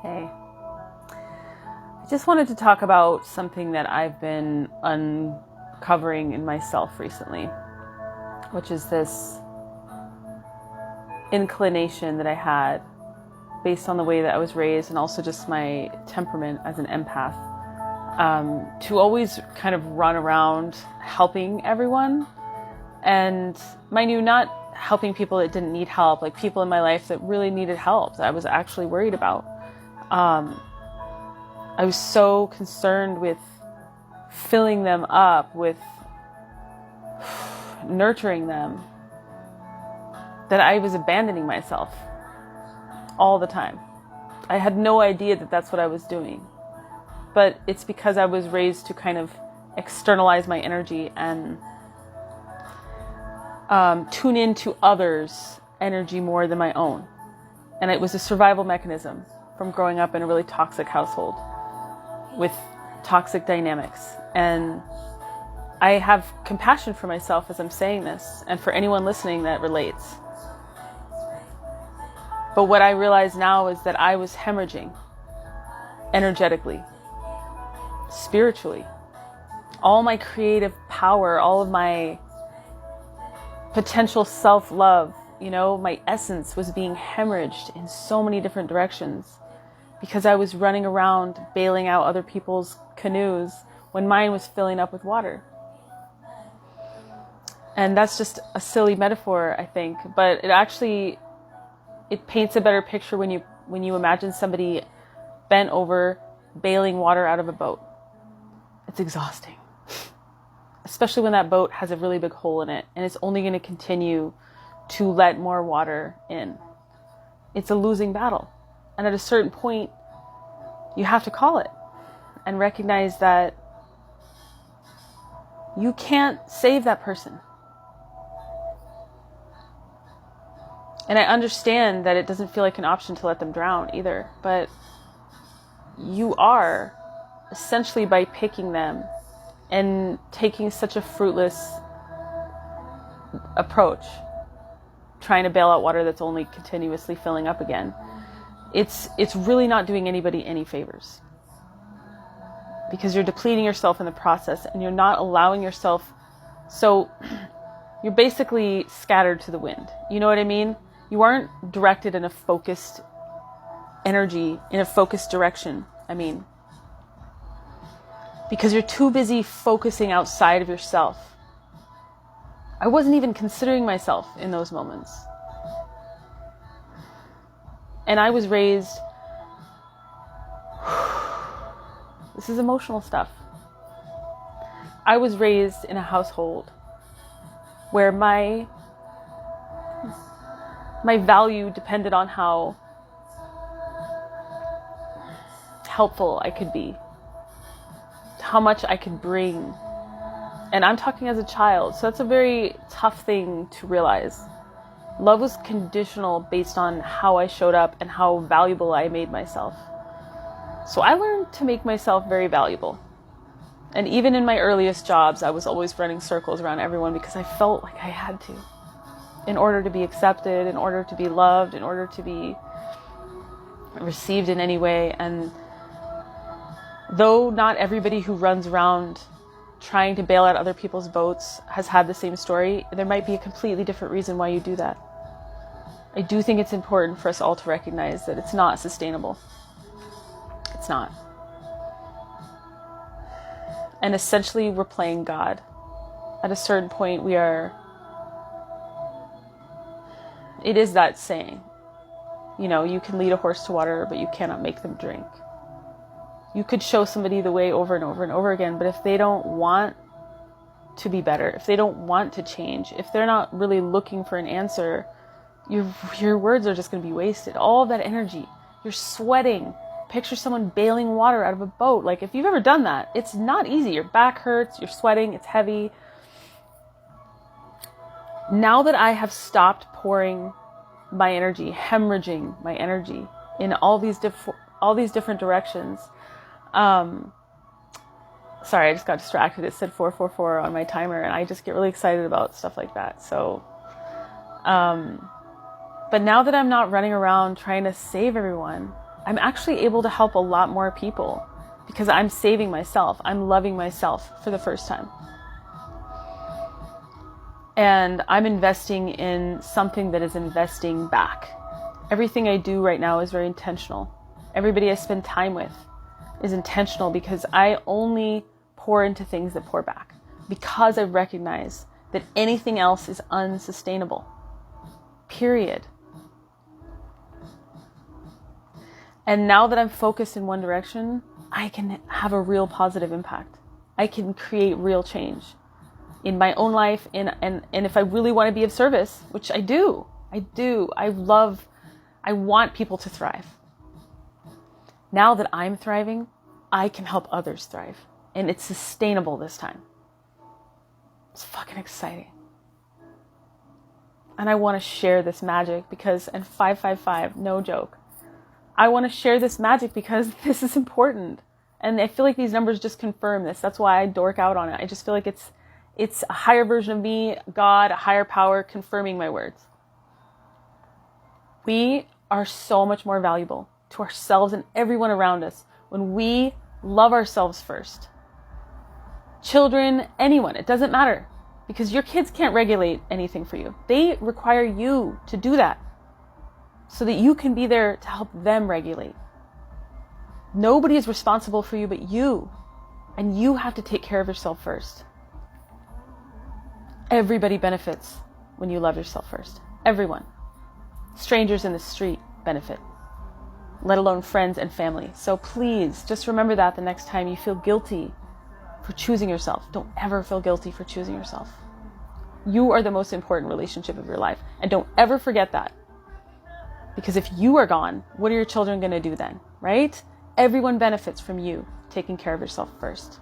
Hey, I just wanted to talk about something that I've been uncovering in myself recently, which is this inclination that I had based on the way that I was raised and also just my temperament as an empath, to always kind of run around helping everyone. And mind you, not helping people that didn't need help, like people in my life that really needed help that I was actually worried about. I was so concerned with filling them up, with nurturing them, that I was abandoning myself all the time. I had no idea that that's what I was doing. But it's because I was raised to kind of externalize my energy and tune into others' energy more than my own. And it was a survival mechanism from growing up in a really toxic household with toxic dynamics. And I have compassion for myself as I'm saying this, and for anyone listening that relates. But what I realize now is that I was hemorrhaging energetically, spiritually. All my creative power, all of my potential self-love, my essence was being hemorrhaged in so many different directions because I was running around bailing out other people's canoes when mine was filling up with water. And that's just a silly metaphor, I think, but it paints a better picture when you imagine somebody bent over bailing water out of a boat. It's exhausting. Especially when that boat has a really big hole in it and it's only going to continue to let more water in. It's a losing battle. And at a certain point, you have to call it and recognize that you can't save that person. And I understand that it doesn't feel like an option to let them drown either, but you are essentially, by picking them and taking such a fruitless approach, trying to bail out water that's only continuously filling up again, it's really not doing anybody any favors, because you're depleting yourself in the process and you're not allowing yourself. So you're basically scattered to the wind. You know what I mean? You aren't directed in a focused energy, in a focused direction. Because you're too busy focusing outside of yourself. I wasn't even considering myself in those moments. And I was raised, this is emotional stuff. I was raised in a household where my value depended on how helpful I could be, how much I could bring. And I'm talking as a child, so that's a very tough thing to realize. Love was conditional based on how I showed up and how valuable I made myself. So I learned to make myself very valuable. And even in my earliest jobs, I was always running circles around everyone because I felt like I had to, in order to be accepted, in order to be loved, in order to be received in any way. And though not everybody who runs around trying to bail out other people's boats has had the same story, there might be a completely different reason why you do that. I do think it's important for us all to recognize that it's not sustainable. It's not. And essentially, we're playing God. At a certain point, it is that saying, you can lead a horse to water, but you cannot make them drink. You could show somebody the way over and over and over again, but if they don't want to be better, if they don't want to change, if they're not really looking for an answer, your words are just going to be wasted. All of that energy, you're sweating. Picture someone bailing water out of a boat. Like, if you've ever done that, it's not easy. Your back hurts, you're sweating, it's heavy. Now that I have stopped pouring my energy, hemorrhaging my energy in all these different directions. Sorry, I just got distracted. It said 444 on my timer, and I just get really excited about stuff like that. So, but now that I'm not running around trying to save everyone, I'm actually able to help a lot more people because I'm saving myself. I'm loving myself for the first time. And I'm investing in something that is investing back. Everything I do right now is very intentional. Everybody I spend time with is intentional because I only pour into things that pour back. Because I recognize that anything else is unsustainable. Period. And now that I'm focused in one direction, I can have a real positive impact. I can create real change in my own life. And if I really want to be of service, which I do. I want people to thrive. Now that I'm thriving, I can help others thrive. And it's sustainable this time. It's fucking exciting. And I want to share this magic because, and 555, no joke. I want to share this magic because this is important. And I feel like these numbers just confirm this. That's why I dork out on it. I just feel like it's a higher version of me, God, a higher power confirming my words. We are so much more valuable to ourselves and everyone around us when we love ourselves first. Children, anyone, it doesn't matter. Because your kids can't regulate anything for you. They require you to do that so that you can be there to help them regulate. Nobody is responsible for you but you. And you have to take care of yourself first. Everybody benefits when you love yourself first. Everyone. Strangers in the street benefit. Let alone friends and family. So please, just remember that the next time you feel guilty for choosing yourself. Don't ever feel guilty for choosing yourself. You are the most important relationship of your life. And don't ever forget that. Because if you are gone, what are your children going to do then? Right? Everyone benefits from you taking care of yourself first.